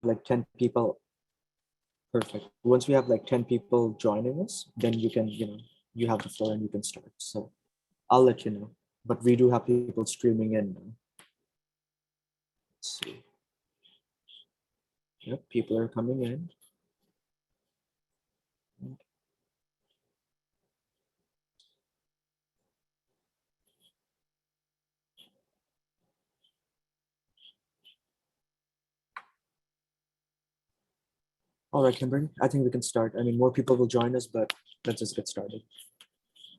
like 10 people, perfect. Once we have like 10 people joining us, then you can, you have the floor and you can start. So I'll let you know. But we do have people streaming in now. Let's see. Yep, people are coming in. All right, Kimberly, I think we can start. I mean, more people will join us, but let's just get started.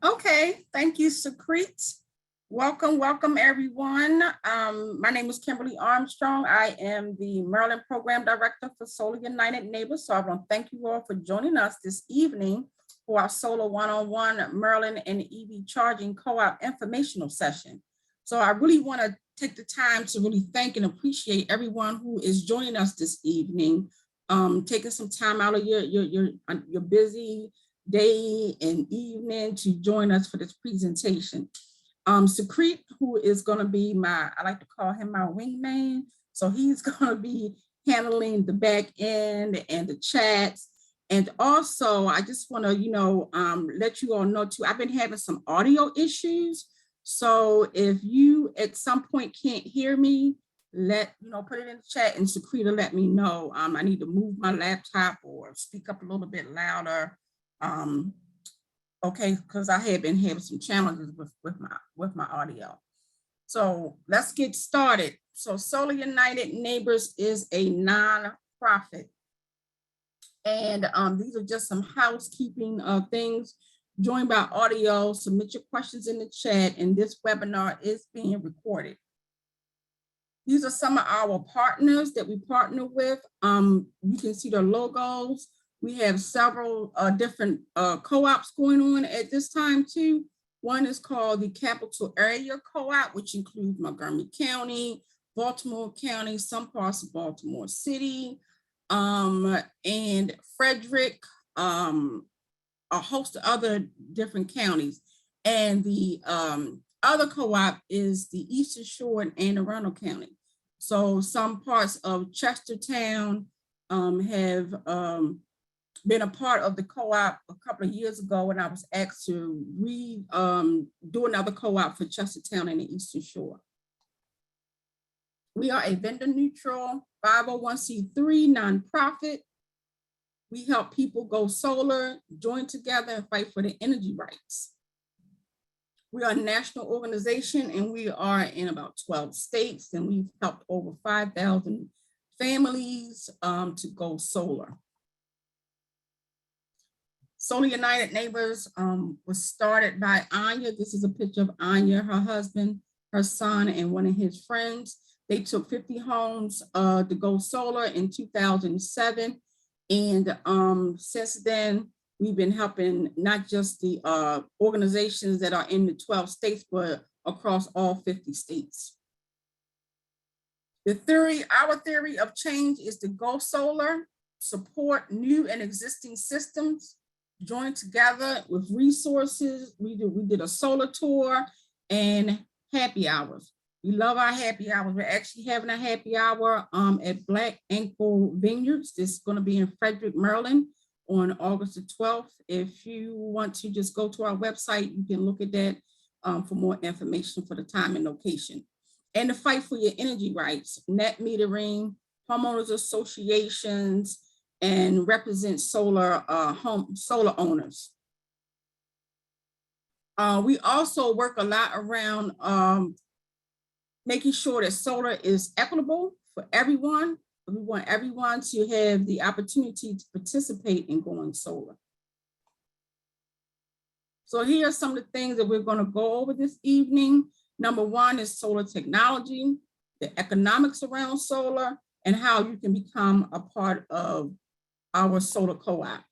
Okay, thank you, Secrete. Welcome everyone. My name is Kimberly Armstrong. I am the Maryland Program Director for Solar United Neighbors. So I want to thank you all for joining us this evening for our Solar One-on-One Maryland and EV Charging Co-op informational session. So I really want to take the time to really thank and appreciate everyone who is joining us this evening, taking some time out of your busy day and evening to join us for this presentation. Secrete, who is going to be I like to call him my wingman. So he's going to be handling the back end and the chats. And also, I just want to, let you all know too, I've been having some audio issues. So if you at some point can't hear me, put it in the chat and Secrete will let me know. I need to move my laptop or speak up a little bit louder. Okay, because I have been having some challenges with my audio. So let's get started. So Solar United Neighbors is a nonprofit. And these are just some housekeeping things. Join by audio, submit your questions in the chat, and this webinar is being recorded. These are some of our partners that we partner with. You can see their logos. We have several different co-ops going on at this time too. One is called the Capital Area Co-op, which includes Montgomery County, Baltimore County, some parts of Baltimore City, and Frederick, a host of other different counties. And the other co-op is the Eastern Shore and Anne Arundel County. So some parts of Chestertown have been a part of the co-op a couple of years ago when I was asked to do another co-op for Chestertown and the Eastern Shore. We are a vendor neutral 501c3 nonprofit. We help people go solar, join together and fight for their energy rights. We are a national organization and we are in about 12 states and we've helped over 5,000 families to go solar. Solar United Neighbors was started by Anya. This is a picture of Anya, her husband, her son, and one of his friends. They took 50 homes to go solar in 2007. And since then, we've been helping not just the organizations that are in the 12 states, but across all 50 states. Our theory of change is to go solar, support new and existing systems, join together with resources. We did a solar tour and happy hours. We love our happy hours. We're actually having a happy hour at Black Ankle Vineyards. This is going to be in Frederick, Maryland on August the 12th. If you want to just go to our website, you can look at that for more information for the time and location. And the fight for your energy rights, net metering, homeowners associations, and represent solar owners. We also work a lot around making sure that solar is equitable for everyone. We want everyone to have the opportunity to participate in going solar. So here are some of the things that we're going to go over this evening. Number one is solar technology, the economics around solar, and how you can become a part of our solar co-op.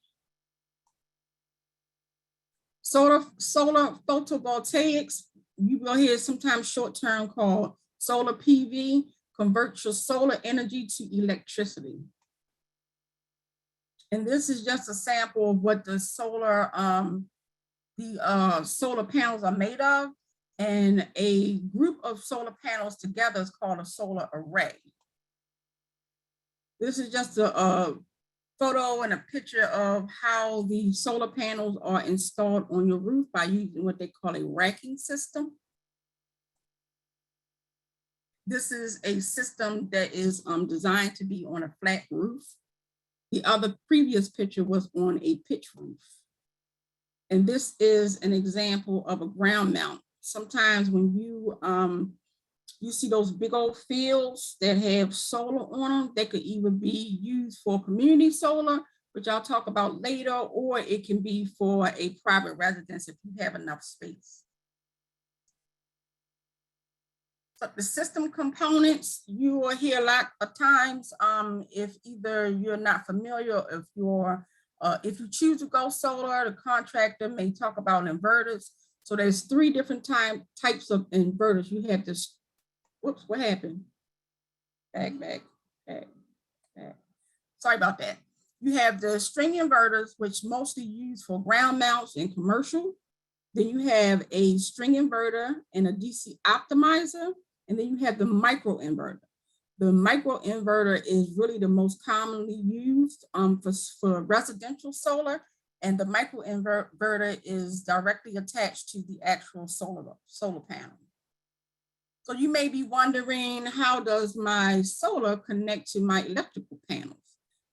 Solar photovoltaics, you will hear sometimes short-term called solar PV, convert your solar energy to electricity. And this is just a sample of what the solar panels are made of. And a group of solar panels together is called a solar array. This is just a photo and a picture of how the solar panels are installed on your roof by using what they call a racking system. This is a system that is designed to be on a flat roof. The other previous picture was on a pitch roof. And this is an example of a ground mount. Sometimes when you see those big old fields that have solar on them, they could either be used for community solar, which I'll talk about later, or it can be for a private residence if you have enough space. So the system components, you will hear a lot of times if either you're not familiar, if you choose to go solar, the contractor may talk about inverters. So there's 3 different types of inverters. You have this, whoops, what happened? Back. Sorry about that. You have the string inverters, which mostly used for ground mounts and commercial. Then you have a string inverter and a DC optimizer. And then you have the micro inverter. The micro inverter is really the most commonly used for residential solar. And the micro inverter is directly attached to the actual solar panel. So you may be wondering, how does my solar connect to my electrical panels?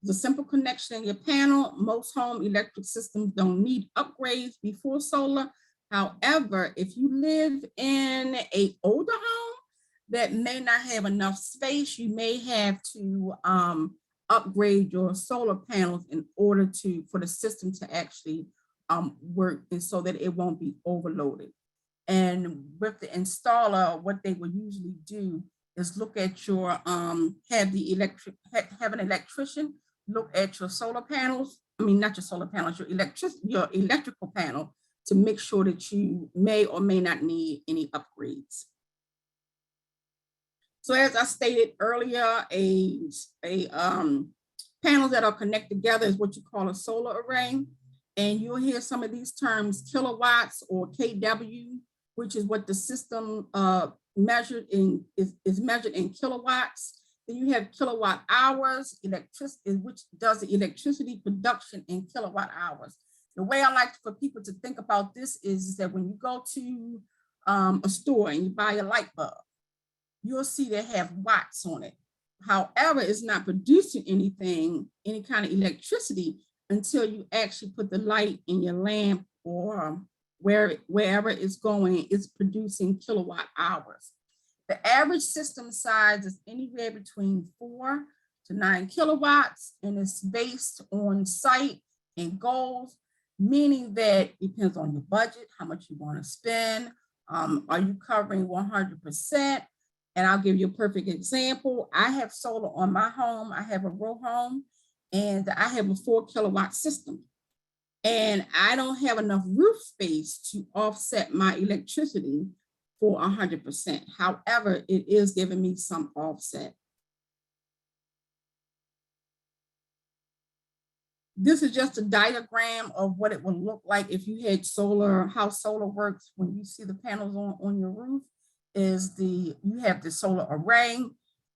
It's a simple connection in your panel. Most home electric systems don't need upgrades before solar. However, if you live in an older home that may not have enough space, you may have to upgrade your solar panels in order for the system to actually work, and so that it won't be overloaded. And with the installer, what they will usually do is look at your have an electrician look at your solar panels. I mean, not your solar panels, your electrical panel, to make sure that you may or may not need any upgrades. So as I stated earlier, panels that are connected together is what you call a solar array. And you'll hear some of these terms, kilowatts or KW, which is what the system is measured in kilowatts. Then you have kilowatt hours, electricity, which does the electricity production in kilowatt hours. The way I like for people to think about this is that when you go to a store and you buy a light bulb, you'll see they have watts on it. However, it's not producing any kind of electricity until you actually put the light in your lamp or wherever it's going, it's producing kilowatt hours. The average system size is anywhere between 4 to 9 kilowatts, and it's based on site and goals, meaning that it depends on your budget, how much you want to spend. Are you covering 100%? And I'll give you a perfect example. I have solar on my home. I have a row home, and I have a 4 kilowatt system. And I don't have enough roof space to offset my electricity for 100%. However, it is giving me some offset. This is just a diagram of what it would look like if you had solar, how solar works when you see the panels on your roof. You have the solar array,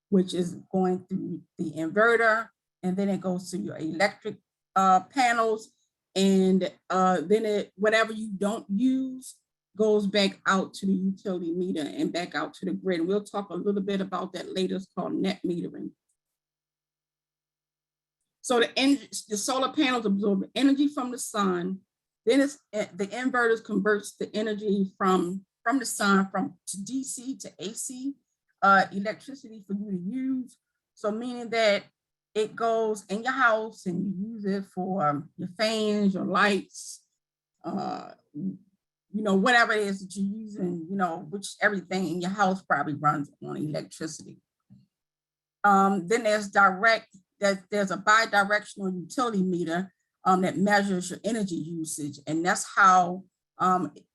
which is going through the inverter, and then it goes to your electric panels, and then whatever you don't use goes back out to the utility meter and back out to the grid. And we'll talk a little bit about that later. It's called net metering. So the solar panels absorb energy from the sun. Then the inverters converts the energy from the sun to DC to AC electricity for you to use. So meaning that it goes in your house and you use it for your fans, your lights, whatever it is that you're using, which everything in your house probably runs on electricity. Then there's a bi-directional utility meter that measures your energy usage, and that's how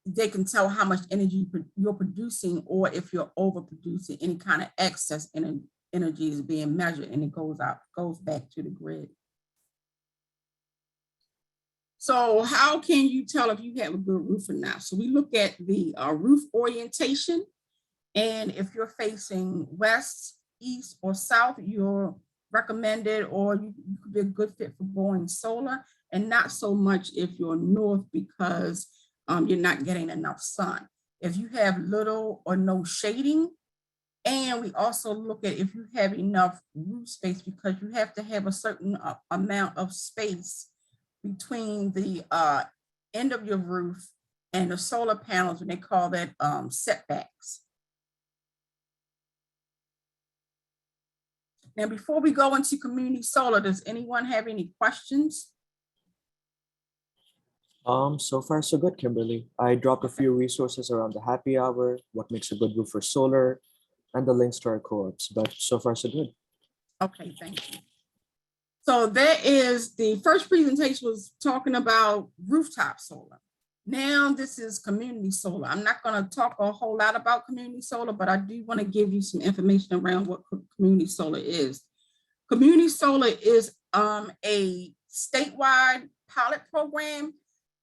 they can tell how much energy you're producing, or if you're overproducing. Any kind of excess energy is being measured, and it goes back to the grid. So how can you tell if you have a good roof or not? So we look at the roof orientation, and if you're facing west, east, or south, your recommended, or you could be a good fit for going solar, and not so much if you're north because you're not getting enough sun. If you have little or no shading, and we also look at if you have enough roof space, because you have to have a certain amount of space between the end of your roof and the solar panels, and they call that setbacks. Now, before we go into community solar, does anyone have any questions? So far so good, Kimberly. I dropped a few resources around the happy hour, what makes a good roof for solar, and the links to our co-ops, but so far so good. Okay, thank you. So there is, the first presentation was talking about rooftop solar. Now this is community solar. I'm not going to talk a whole lot about community solar, but I do want to give you some information around what community solar is. Community solar is a statewide pilot program.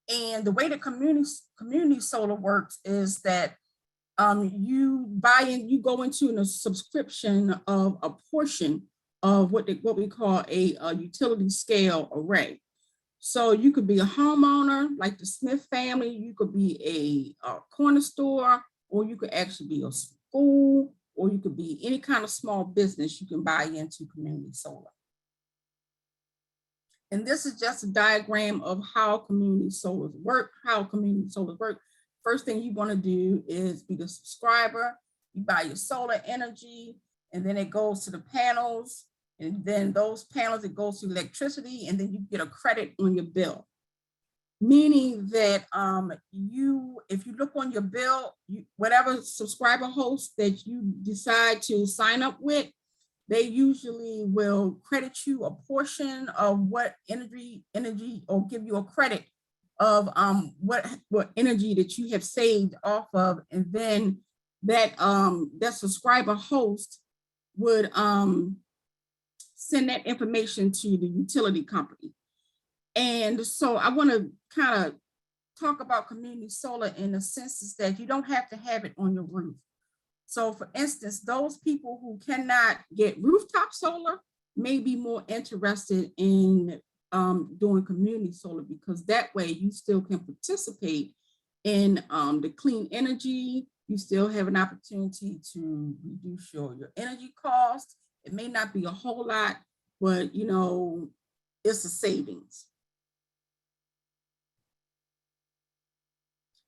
And the way the community solar works is that you buy in, you go into a subscription of a portion of what we call a utility scale array. So you could be a homeowner like the Smith family, you could be a corner store, or you could actually be a school, or you could be any kind of small business. You can buy into community solar. And this is just a diagram of how community solars work, First thing you want to do is be the subscriber. You buy your solar energy, and then it goes to the panels, and then those panels, it goes to electricity, and then you get a credit on your bill. Meaning that if you look on your bill, whatever subscriber host that you decide to sign up with, they usually will credit you a portion of what energy, or give you a credit of what energy that you have saved off of, and then that subscriber host would send that information to the utility company. And so I want to kind of talk about community solar in the sense is that you don't have to have it on your roof. So for instance, those people who cannot get rooftop solar may be more interested in doing community solar, because that way you still can participate in the clean energy. You still have an opportunity to reduce your energy costs. It may not be a whole lot, but it's a savings.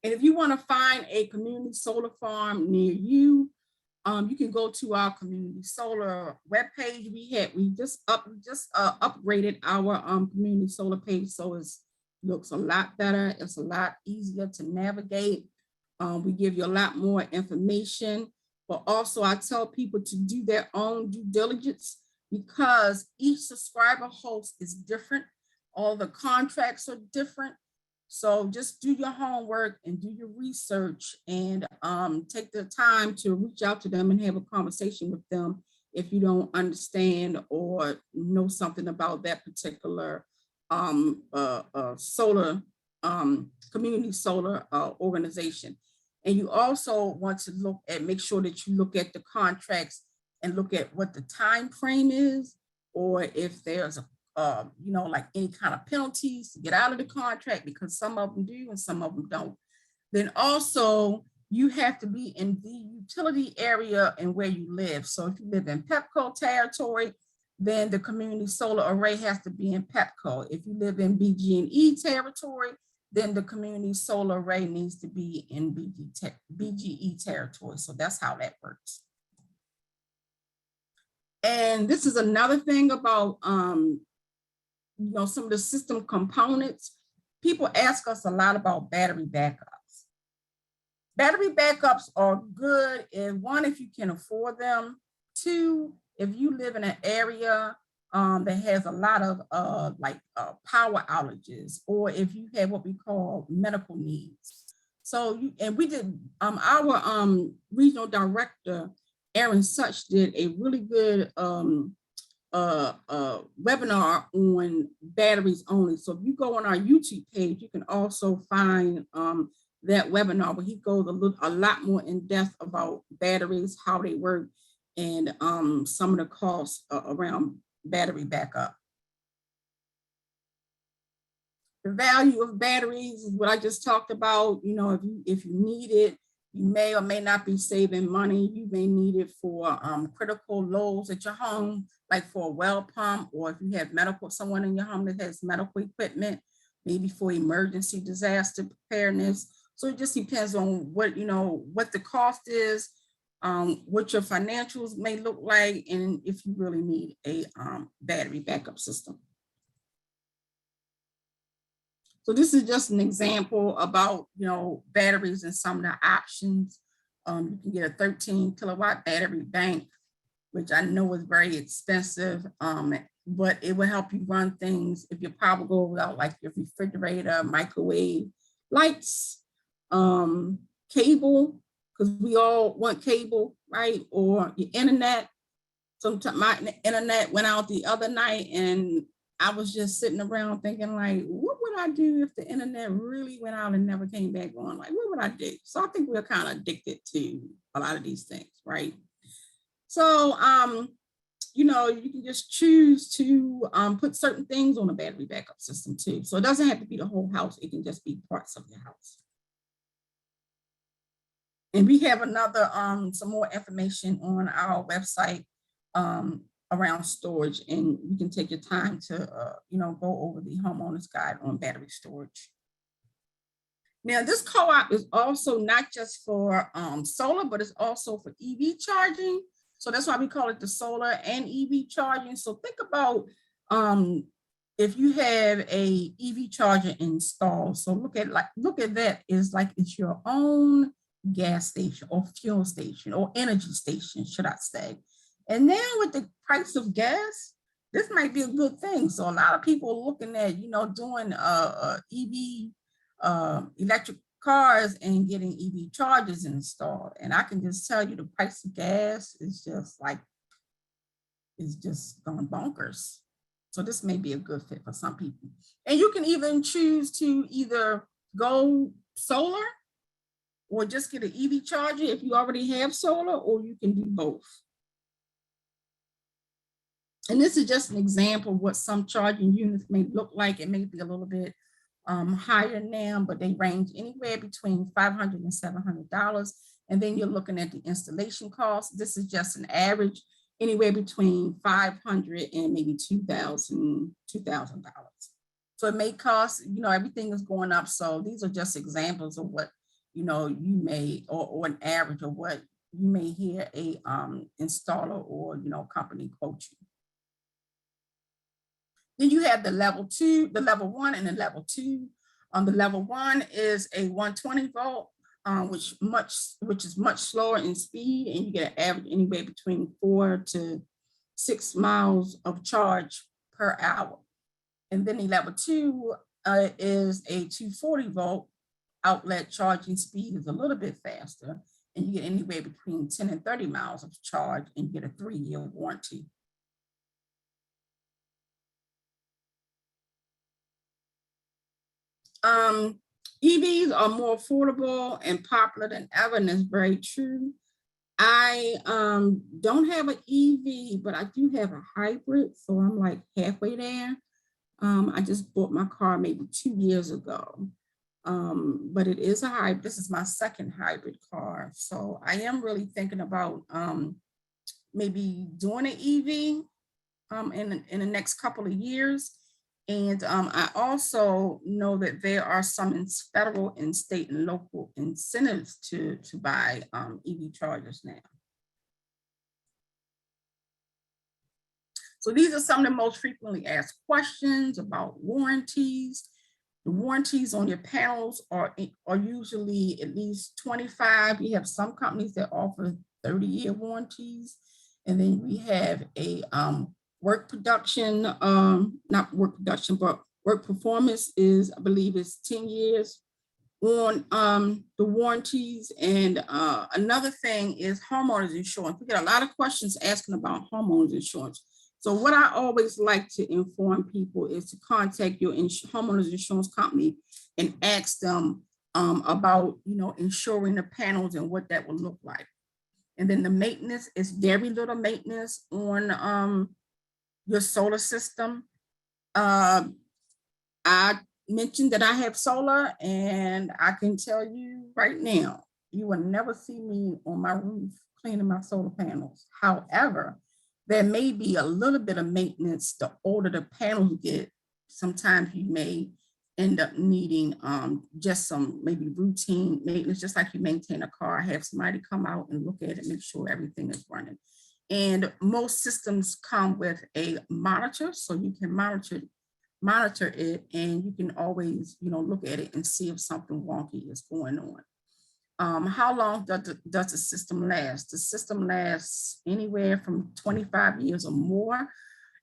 And if you want to find a community solar farm near you, you can go to our community solar webpage. We just upgraded our community solar page, so it looks a lot better. It's a lot easier to navigate. We give you a lot more information, but also I tell people to do their own due diligence, because each subscriber host is different. All the contracts are different. So just do your homework and do your research, and take the time to reach out to them and have a conversation with them if you don't understand or know something about that particular solar community solar organization. And you also want to make sure that you look at the contracts and look at what the time frame is, or if there's like any kind of penalties to get out of the contract, because some of them do and some of them don't. Then also you have to be in the utility area and where you live. So if you live in PEPCO territory, then the community solar array has to be in PEPCO. If you live in BG&E territory, then the community solar array needs to be in BGE territory. So that's how that works. And this is another thing about some of the system components. People ask us a lot about battery backups. Battery backups are good, if you can afford them. Two, if you live in an area that has a lot of power outages, or if you have what we call medical needs. So we did our regional director, Aaron Such, did a really good webinar on batteries only. So if you go on our YouTube page, you can also find that webinar where he goes a lot more in depth about batteries, how they work, and some of the costs around battery backup. The value of batteries is what I just talked about. You know, if you need it, you may or may not be saving money. You may need it for critical loads at your home, like for a well pump, or if you have someone in your home that has medical equipment, maybe for emergency disaster preparedness. So it just depends on what, what the cost is, what your financials may look like, and if you really need a battery backup system. So this is just an example about, batteries and some of the options. You can get a 13 kilowatt battery bank, which I know is very expensive, but it will help you run things if your power goes without, like your refrigerator, microwave, lights, cable, because we all want cable, right? Or your internet. Sometimes my internet went out the other night and I was just sitting around thinking, like, what would I do if the internet really went out and never came back on? Like, what would I do? So I think we're kind of addicted to a lot of these things, right? So, you can just choose to put certain things on a battery backup system too. So it doesn't have to be the whole house. It can just be parts of your house. And we have another, some more information on our website around storage, and you can take your time to, go over the homeowner's guide on battery storage. Now, this co-op is also not just for solar, but it's also for EV charging. So that's why we call it the solar and EV charging. So think about if you have a EV charger installed. So look at that is like it's your own gas station or fuel station or energy station, should I say. And now with the price of gas, this might be a good thing. So a lot of people are looking at, doing EV electric cars and getting EV chargers installed. And I can just tell you the price of gas is just going bonkers. So this may be a good fit for some people. And you can even choose to either go solar or just get an EV charger if you already have solar, or you can do both. And this is just an example of what some charging units may look like. It may be a little bit higher now, but they range anywhere between $500 and $700. And then you're looking at the installation cost. This is just an average, anywhere between $500 and maybe $2,000. So it may cost, everything is going up. So these are just examples of what, you may, or an average of what you may hear a installer or, company quote you. Then you have the level 1 and the level 2. The level 1 is a 120 volt, which is much slower in speed, and you get an average anywhere between 4 to 6 miles of charge per hour. And then the level 2 is a 240 volt outlet. Charging speed is a little bit faster, and you get anywhere between 10 and 30 miles of charge, and you get a 3-year warranty. EVs are more affordable and popular than ever, and that's very true. I don't have an EV, but I do have a hybrid, so I'm like halfway there. I just bought my car maybe 2 years ago, but it is a hybrid. This is my second hybrid car, so I am really thinking about maybe doing an EV in the next couple of years. And I also know that there are some federal and state and local incentives to buy EV chargers now. So these are some of the most frequently asked questions about warranties. The warranties on your panels are usually at least 25. You have some companies that offer 30-year warranties. And then we have a work production, not work production, but work performance is, I believe, is 10 years on the warranties. And another thing is homeowners insurance. We get a lot of questions asking about homeowners insurance. So what I always like to inform people is to contact your homeowners insurance company and ask them about, insuring the panels and what that will look like. And then the maintenance is very little maintenance on your solar system. I mentioned that I have solar, and I can tell you right now, you will never see me on my roof cleaning my solar panels. However, there may be a little bit of maintenance. The older the panels get, sometimes you may end up needing just some maybe routine maintenance, just like you maintain a car, have somebody come out and look at it, make sure everything is running. And most systems come with a monitor, so you can monitor it, and you can always, look at it and see if something wonky is going on. How long does the system last? The system lasts anywhere from 25 years or more.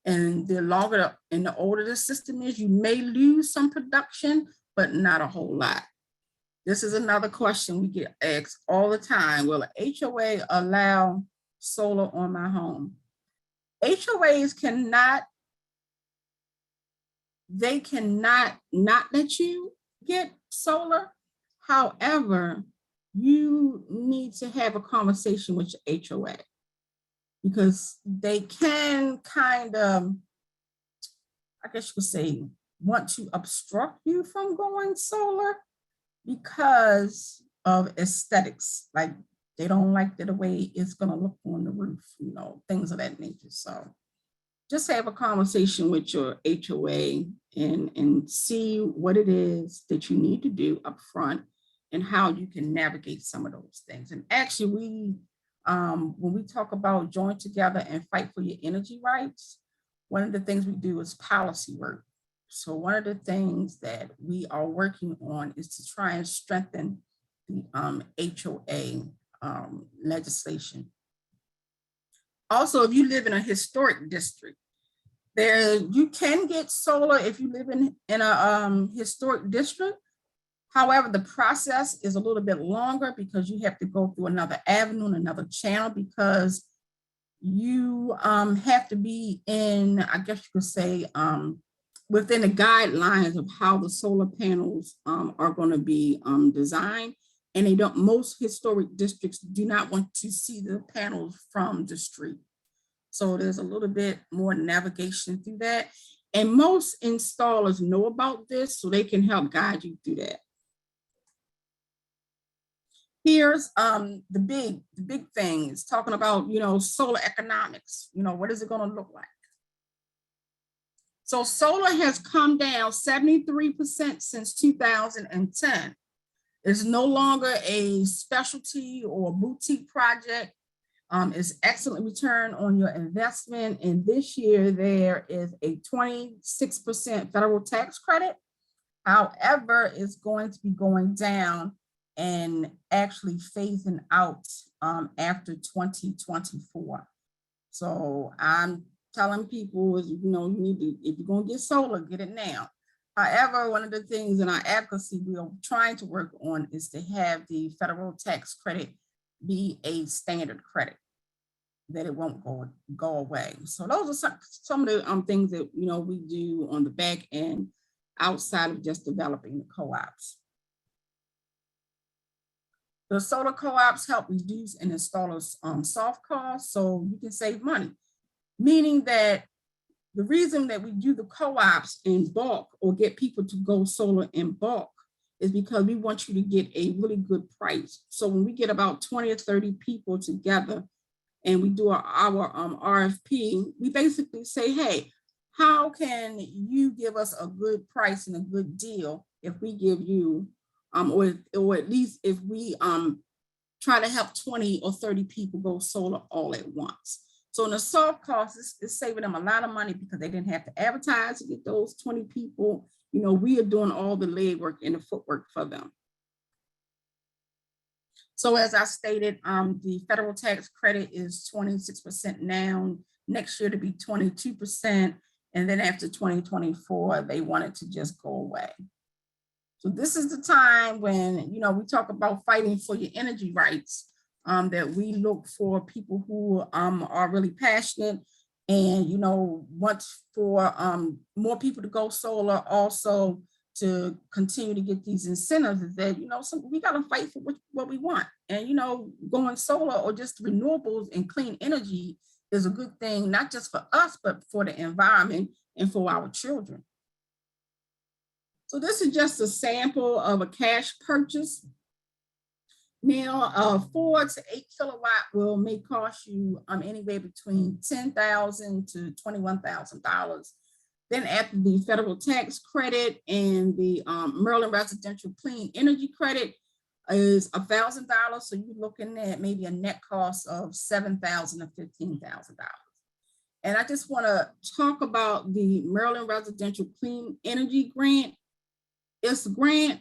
And the longer and the older the system is, you may lose some production, but not a whole lot. This is another question we get asked all the time. Will an HOA allow solar on my home? HOAs cannot not let you get solar. However, you need to have a conversation with your HOA, because they can kind of, I guess you could say, want to obstruct you from going solar because of aesthetics. Like, they don't like the way it's going to look on the roof, things of that nature. So just have a conversation with your HOA and see what it is that you need to do up front and how you can navigate some of those things. And actually, when we talk about join together and fight for your energy rights, one of the things we do is policy work. So one of the things that we are working on is to try and strengthen the HOA legislation. Also, if you live in a historic district, you can get solar if you live in a historic district. However, the process is a little bit longer because you have to go through another avenue and another channel, because you have to be in, I guess you could say, within the guidelines of how the solar panels are going to be designed. And most historic districts do not want to see the panels from the street. So there's a little bit more navigation through that. And most installers know about this, so they can help guide you through that. Here's the big thing. It's talking about, solar economics. What is it going to look like? So solar has come down 73% since 2010. It's no longer a specialty or boutique project. It's excellent return on your investment. And this year there is a 26% federal tax credit. However, it's going to be going down and actually phasing out after 2024. So I'm telling people, you need to, if you're going to get solar, get it now. However, one of the things in our advocacy we are trying to work on is to have the federal tax credit be a standard credit, that it won't go away. So those are some of the things that we do on the back end outside of just developing the co-ops. The solar co-ops help reduce and installers' soft costs, so you can save money. Meaning that the reason that we do the co-ops in bulk or get people to go solar in bulk is because we want you to get a really good price. So when we get about 20 or 30 people together and we do our RFP, we basically say, hey, how can you give us a good price and a good deal if we give you, or at least if we try to help 20 or 30 people go solar all at once. So in the soft costs, it's saving them a lot of money because they didn't have to advertise to get those 20 people. We are doing all the legwork and the footwork for them. So as I stated, the federal tax credit is 26% now, next year to be 22%. And then after 2024, they want it to just go away. So this is the time when, we talk about fighting for your energy rights, that we look for people who are really passionate and, want for more people to go solar, also to continue to get these incentives, is that, we got to fight for what we want. And, going solar or just renewables and clean energy is a good thing, not just for us, but for the environment and for our children. So this is just a sample of a cash purchase. Now, a 4 to 8 kilowatt may cost you anywhere between $10,000 to $21,000. Then after the federal tax credit and the Maryland Residential Clean Energy Credit is $1,000. So you're looking at maybe a net cost of $7,000 to $15,000. And I just want to talk about the Maryland Residential Clean Energy Grant. It's a grant,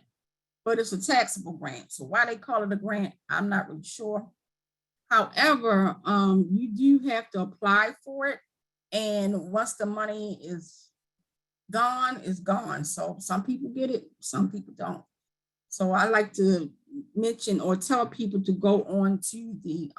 but it's a taxable grant. So why they call it a grant, I'm not really sure. However, you do have to apply for it. And once the money is gone, it's gone. So some people get it, some people don't. So I like to mention or tell people to go on to the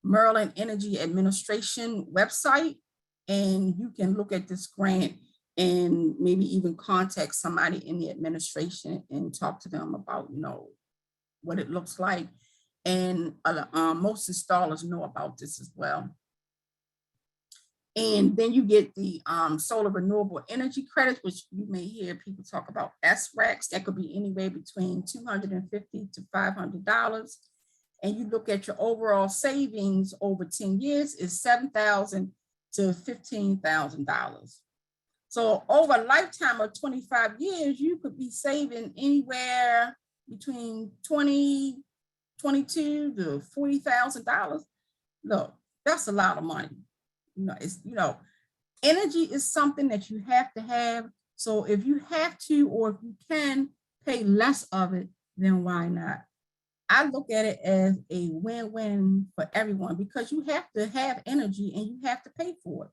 Maryland Energy Administration website, and you can look at this grant and maybe even contact somebody in the administration and talk to them about, what it looks like. And most installers know about this as well. And then you get the solar renewable energy credits, which you may hear people talk about SRECs. That could be anywhere between $250 to $500. And you look at your overall savings over 10 years is $7,000 to $15,000. So over a lifetime of 25 years, you could be saving anywhere between $22,000 to $40,000. Look, that's a lot of money. Energy is something that you have to have. So if you have to, or if you can pay less of it, then why not? I look at it as a win-win for everyone, because you have to have energy and you have to pay for it.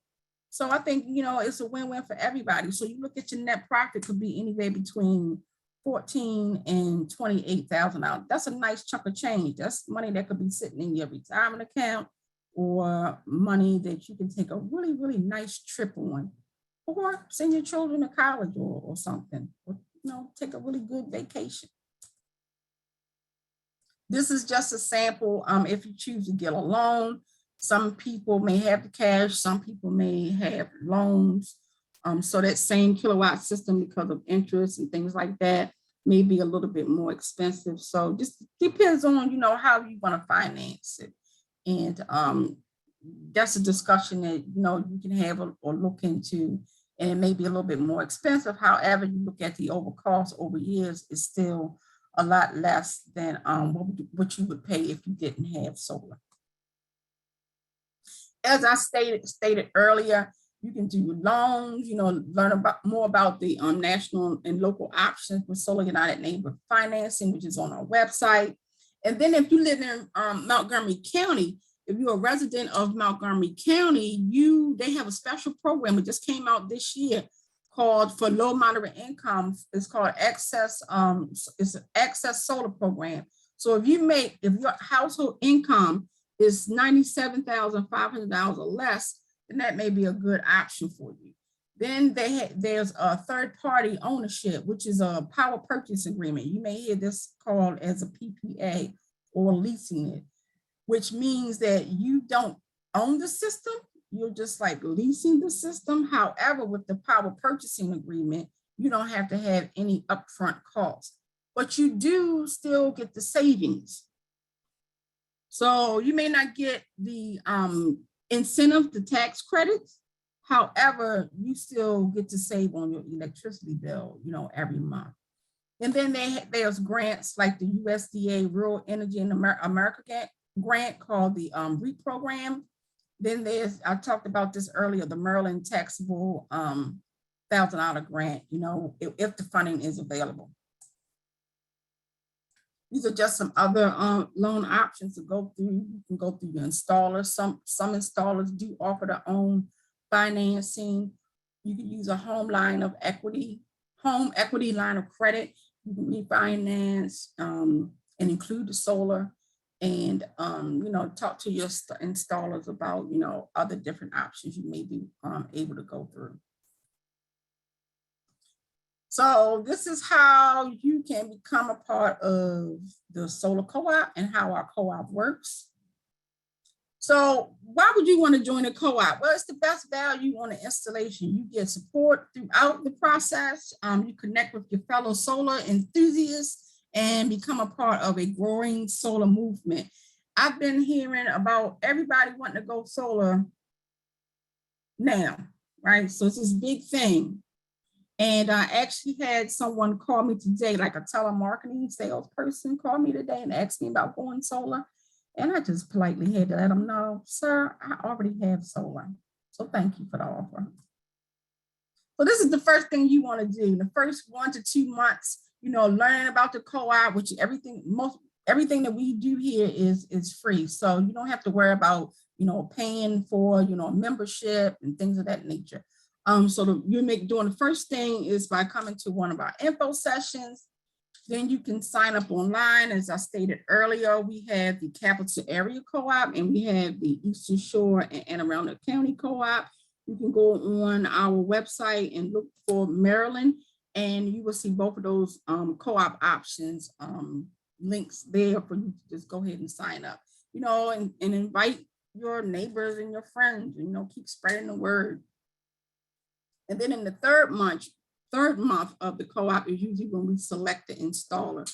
So I think, it's a win-win for everybody. So you look at your net profit could be anywhere between $14,000 and $28,000. That's a nice chunk of change. That's money that could be sitting in your retirement account, or money that you can take a really, really nice trip on, or send your children to college or something, or, take a really good vacation. This is just a sample. If you choose to get a loan, some people may have the cash, some people may have loans. So that same kilowatt system, because of interest and things like that, may be a little bit more expensive. So just depends on, how you want to finance it. And that's a discussion that, you can have or look into, and it may be a little bit more expensive. However, you look at the over cost over years, it's still a lot less than what you would pay if you didn't have solar. As I stated earlier, you can do loans, learn more about the national and local options with Solar United Neighborhood Financing, which is on our website. And then if you live in Montgomery County, if you're a resident of Montgomery County, they have a special program that just came out this year called for low moderate income. It's called Access. It's an Access Solar Program. So if your household income is $97,500 or less, then that may be a good option for you. Then there's a third-party ownership, which is a power purchase agreement. You may hear this called as a PPA or leasing it, which means that you don't own the system. You're just like leasing the system. However, with the power purchasing agreement, you don't have to have any upfront costs, but you do still get the savings. So you may not get the incentive, the tax credits. However, you still get to save on your electricity bill, every month. And then there's grants like the USDA Rural Energy in America grant called the REAP program. Then I talked about this earlier, the Maryland taxable $1,000 grant, if the funding is available. These are just some other loan options to go through. You can go through your installers. Some installers do offer their own financing. You can use a home equity line of credit. You can refinance and include the solar, and talk to your installers about other different options you may be able to go through. So this is how you can become a part of the solar co-op and how our co-op works. So why would you want to join a co-op? Well, it's the best value on the installation. You get support throughout the process. You connect with your fellow solar enthusiasts and become a part of a growing solar movement. I've been hearing about everybody wanting to go solar now, right? So it's this big thing. And I actually had someone call me today, like a telemarketing salesperson called me today and asked me about going solar. And I just politely had to let them know, sir, I already have solar. So thank you for the offer. So this is the first thing you want to do. The first 1 to 2 months, learning about the co-op, which everything that we do here is free. So you don't have to worry about, paying for, membership and things of that nature. So doing the first thing is by coming to one of our info sessions. Then you can sign up online. As I stated earlier, we have the Capital Area Co-op and we have the Eastern Shore and Anne Arundel County Co-op. You can go on our website and look for Maryland, and you will see both of those co-op options links there for you to just go ahead and sign up, and invite your neighbors and your friends, keep spreading the word. And then in the third month of the co-op is usually when we select the installer.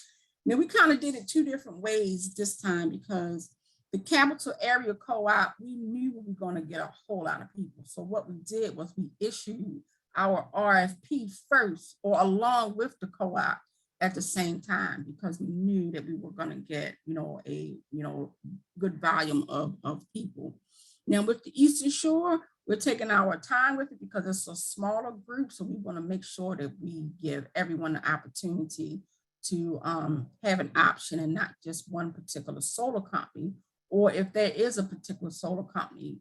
Now we kind of did it 2 different ways this time because the Capital Area Co-op, we knew we were going to get a whole lot of people. So what we did was we issued our RFP first or along with the co-op at the same time because we knew that we were going to get, a good volume of people. Now with the Eastern Shore, we're taking our time with it because it's a smaller group. So we want to make sure that we give everyone the opportunity to have an option and not just one particular solar company. Or if there is a particular solar company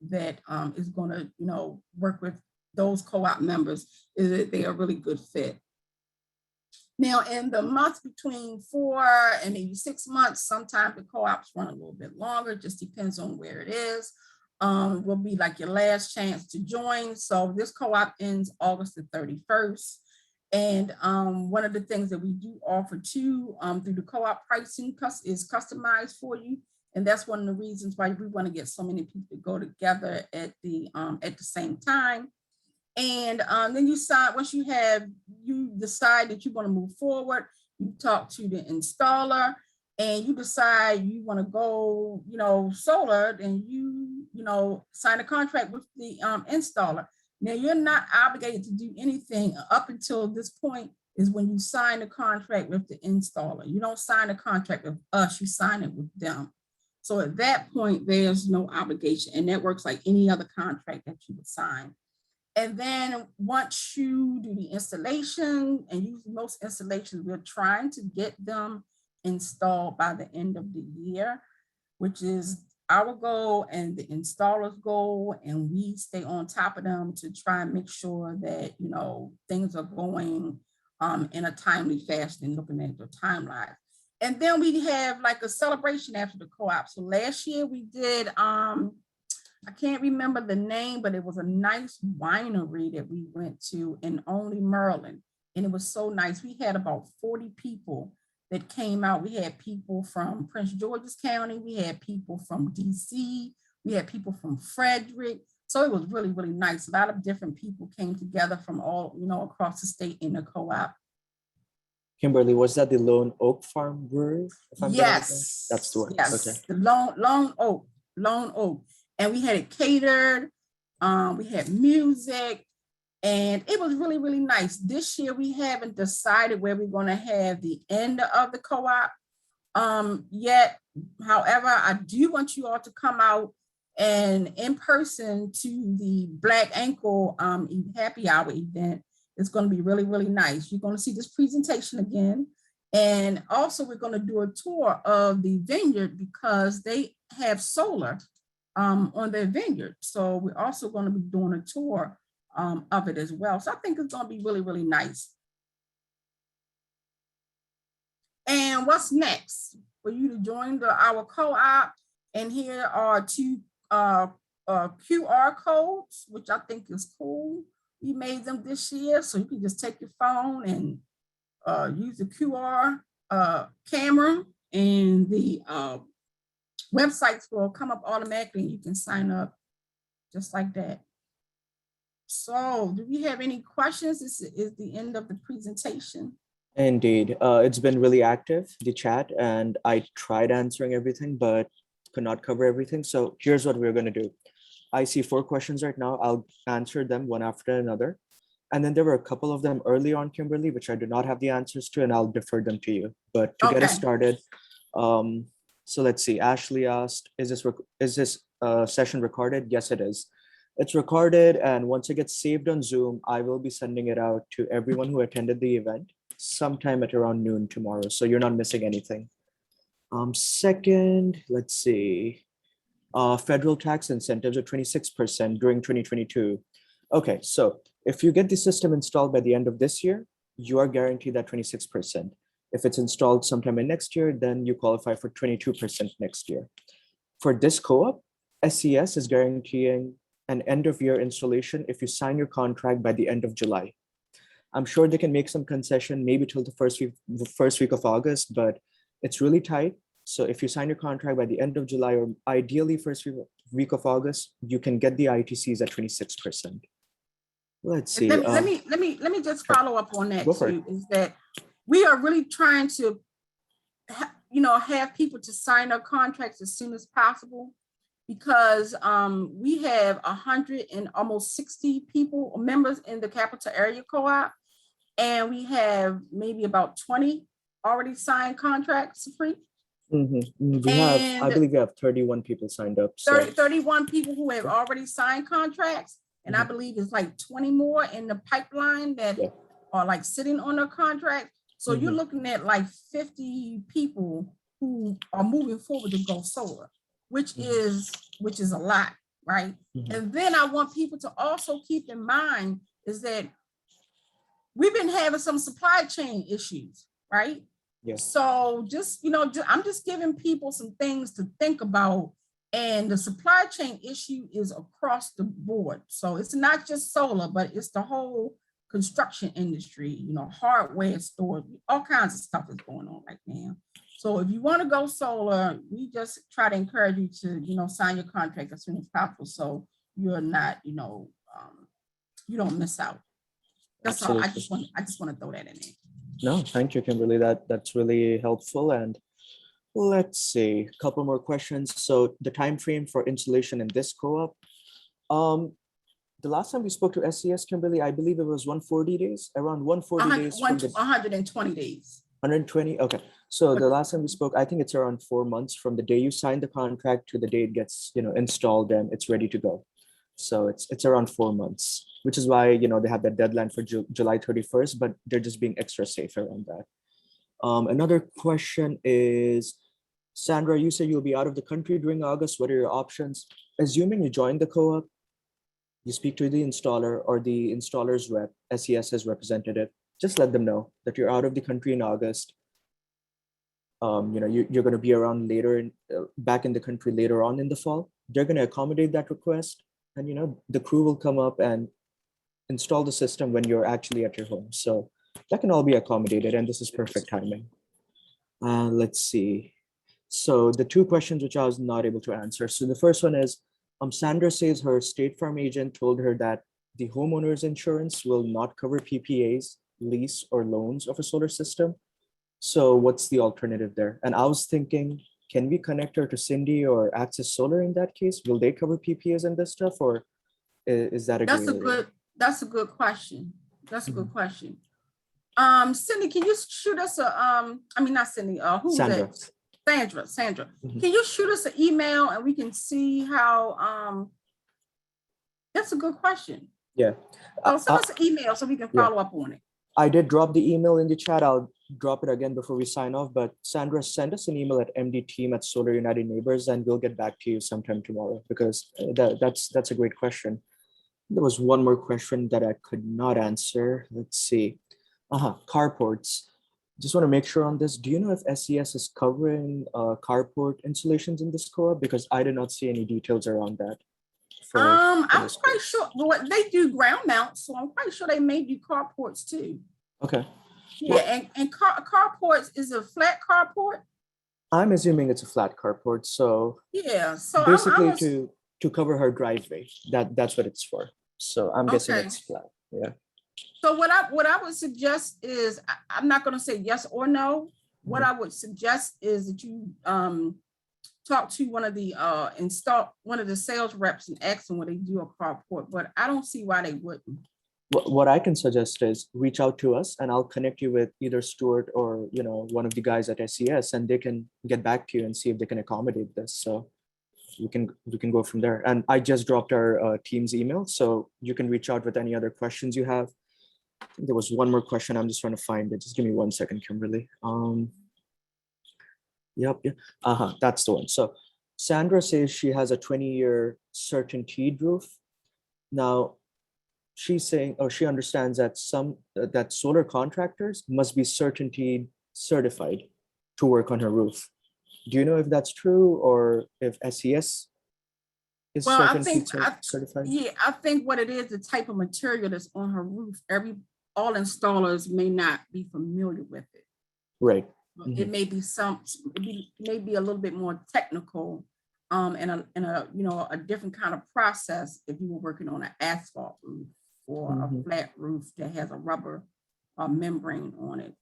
that is going to, work with those co-op members, is that they are a really good fit. Now, in the months between 4 and maybe 6 months, sometimes the co-ops run a little bit longer, just depends on where it is. Will be like your last chance to join. So this co-op ends August the 31st. And one of the things that we do offer too through the co-op pricing is customized for you. And that's one of the reasons why we want to get so many people to go together at the same time. And then you decide, once you decide that you want to move forward, you talk to the installer and you decide you want to go, solar, and you sign a contract with the installer. Now you're not obligated to do anything up until this point is when you sign a contract with the installer. You don't sign a contract with us, you sign it with them. So at that point, there's no obligation, and that works like any other contract that you would sign. And then once you do the installation, and usually most installations, we're trying to get them installed by the end of the year, which is our goal and the installer's goal. And we stay on top of them to try and make sure that, things are going in a timely fashion, looking at the timeline. And then we have like a celebration after the co-op. So last year we did, I can't remember the name, but it was a nice winery that we went to in Only, Maryland. And it was so nice. We had about 40 people that came out. We had people from Prince George's County. We had people from DC. We had people from Frederick. So it was really, really nice. A lot of different people came together from all, across the state in the co-op. Kimberly, was that the Lone Oak Farm Brewery? Yes. That's the one. Yes. Okay. The Lone Oak. And we had it catered. We had music. And it was really, really nice. This year, we haven't decided where we're going to have the end of the co-op yet. However, I do want you all to come out and in person to the Black Ankle happy hour event. It's going to be really, really nice. You're going to see this presentation again. And also, we're going to do a tour of the vineyard because they have solar on their vineyard. So we're also going to be doing a tour of it as well. So I think it's going to be really, really nice. And what's next? For you to join our co-op, and here are 2 QR codes, which I think is cool. We made them this year, so you can just take your phone and use the QR camera and the websites will come up automatically and you can sign up just like that. So do we have any questions? This is the end of the presentation. Indeed. It's been really active, the chat, and I tried answering everything, but could not cover everything. So here's what we're going to do. I see 4 questions right now. I'll answer them one after another. And then there were a couple of them early on, Kimberly, which I do not have the answers to, and I'll defer them to you. But to get us Okay. started, so let's see. Ashley asked, is this session recorded? Yes, it is. It's recorded, and once it gets saved on Zoom, I will be sending it out to everyone who attended the event sometime at around noon tomorrow. So you're not missing anything. Second, let's see. Federal tax incentives are 26% during 2022. Okay, so if you get the system installed by the end of this year, you are guaranteed that 26%. If it's installed sometime in next year, then you qualify for 22% next year. For this co-op, SES is guaranteeing an end of year installation if you sign your contract by the end of July. I'm sure they can make some concession maybe till the first week of August, but it's really tight. So if you sign your contract by the end of July or ideally first week of August, you can get the ITCs at 26%. Let's see. Let me just follow up on that too. Is that we are really trying to, have people to sign their contracts as soon as possible, because we have 100 and almost 60 people, members in the Capital Area Co-op, and we have maybe about 20 already signed contracts, Supreet. I believe we have 31 people signed up. 31 people who have already signed contracts. And I believe it's like 20 more in the pipeline that are like sitting on a contract. So you're looking at like 50 people who are moving forward to go solar, which is a lot, right? And then I want people to also keep in mind is that we've been having some supply chain issues, right? Yes. So just, I'm just giving people some things to think about. And the supply chain issue is across the board. So it's not just solar, but it's the whole construction industry, hardware stores, all kinds of stuff is going on right now. So if you want to go solar, we just try to encourage you to, sign your contract as soon as possible. So you're not, you don't miss out. That's all. I just want to throw that in there. No, thank you, Kimberly. That's really helpful. And let's see, a couple more questions. So the time frame for installation in this co-op, the last time we spoke to SES, Kimberly, I believe it was 140 days, around 140 days. 120 days. 120. Okay. So the last time we spoke, I think it's around 4 months from the day you sign the contract to the day it gets, installed and it's ready to go. So it's around 4 months, which is why, they have that deadline for July 31st, but they're just being extra safe around that. Another question is, Sandra, you said you'll be out of the country during August. What are your options? Assuming you join the co-op, you speak to the installer or the installer's rep, SES's representative, just let them know that you're out of the country in August. You're going to be around later, back in the country later on in the fall. They're going to accommodate that request. And, the crew will come up and install the system when you're actually at your home. So that can all be accommodated, and this is perfect timing. Let's see. So the 2 questions which I was not able to answer. So the first one is, Sandra says her State Farm agent told her that the homeowner's insurance will not cover PPAs, lease, or loans of a solar system. So what's the alternative there? And I was thinking, can we connect her to Cindy or Access Solar in that case? Will they cover PPAs and this stuff, or is that a That's a good question. That's a good question. Cindy, can you shoot us not Cindy, who's Sandra. that? Sandra. Can you shoot us an email and we can see how, that's a good question. Yeah. So send us an email so we can follow up on it. I did drop the email in the chat. I'll drop it again before we sign off, but Sandra, send us an email at mdteam@Solar United Neighbors and we'll get back to you sometime tomorrow, because that's a great question. There was one more question that I could not answer. Let's see. Carports. Just want to make sure on this. Do you know if SES is covering carport installations in this co-op? Because I did not see any details around that. I'm quite sure. Well, they do ground mounts, so I'm quite sure they may do carports too. Okay. Yeah, and carports is a flat carport. I'm assuming it's a flat carport, so Yeah, so I basically was, to cover her driveway. That's what it's for. So I'm guessing okay. it's flat. Yeah. So what I would suggest is, I'm not gonna say yes or no. What I would suggest is that you talk to one of the sales reps and ask them when they do a carport, but I don't see why they wouldn't. What I can suggest is reach out to us and I'll connect you with either Stuart or, one of the guys at SES, and they can get back to you and see if they can accommodate this. So we can go from there. And I just dropped our team's email, so you can reach out with any other questions you have. I think there was one more question. I'm just trying to find it. Just give me 1 second, Kimberly. Yep. That's the one. So Sandra says she has a 20-year CertainTeed roof. Now, she's saying, or she understands that that solar contractors must be CertainTeed certified to work on her roof. Do you know if that's true or if SES is Well, CertainTeed certified? yeah, I think what it is, the type of material that's on her roof, all installers may not be familiar with it. Right. It may be maybe a little bit more technical, and a different kind of process if you were working on an asphalt roof or a flat roof that has a rubber membrane on it.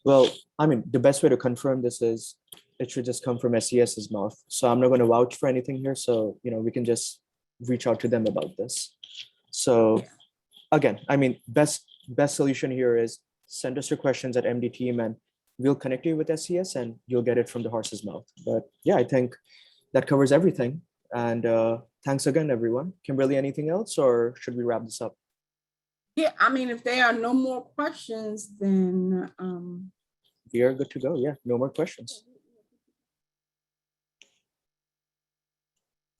Well, I mean, the best way to confirm this is it should just come from SES's mouth. So I'm not going to vouch for anything here. So, we can just reach out to them about this. So Yeah. again, I mean, best solution here is send us your questions at MD team and we'll connect you with SES and you'll get it from the horse's mouth. But yeah, I think that covers everything. And thanks again, everyone. Kimberly, anything else, or should we wrap this up? Yeah, I mean, if there are no more questions, then We are good to go. Yeah, no more questions.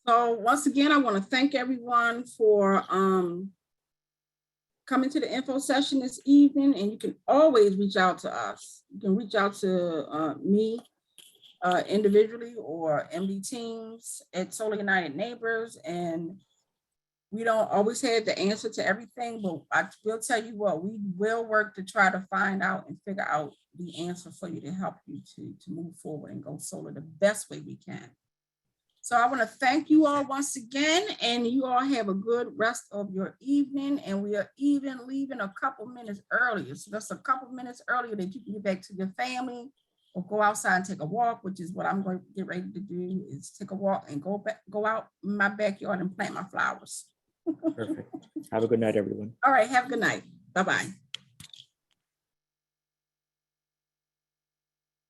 so once again, I want to thank everyone for coming to the info session this evening, and you can always reach out to us. You can reach out to me individually or MD teams at Solar United Neighbors, and we don't always have the answer to everything, but I will tell you what, we will work to try to find out and figure out the answer for you to help you to move forward and go solar the best way we can. So I want to thank you all once again, and you all have a good rest of your evening. And we are even leaving a couple minutes earlier. So that's a couple minutes earlier that you can get back to your family or go outside and take a walk, which is what I'm going to get ready to do, is take a walk and go out in my backyard and plant my flowers. Perfect. Have a good night, everyone. All right. Have a good night. Bye-bye.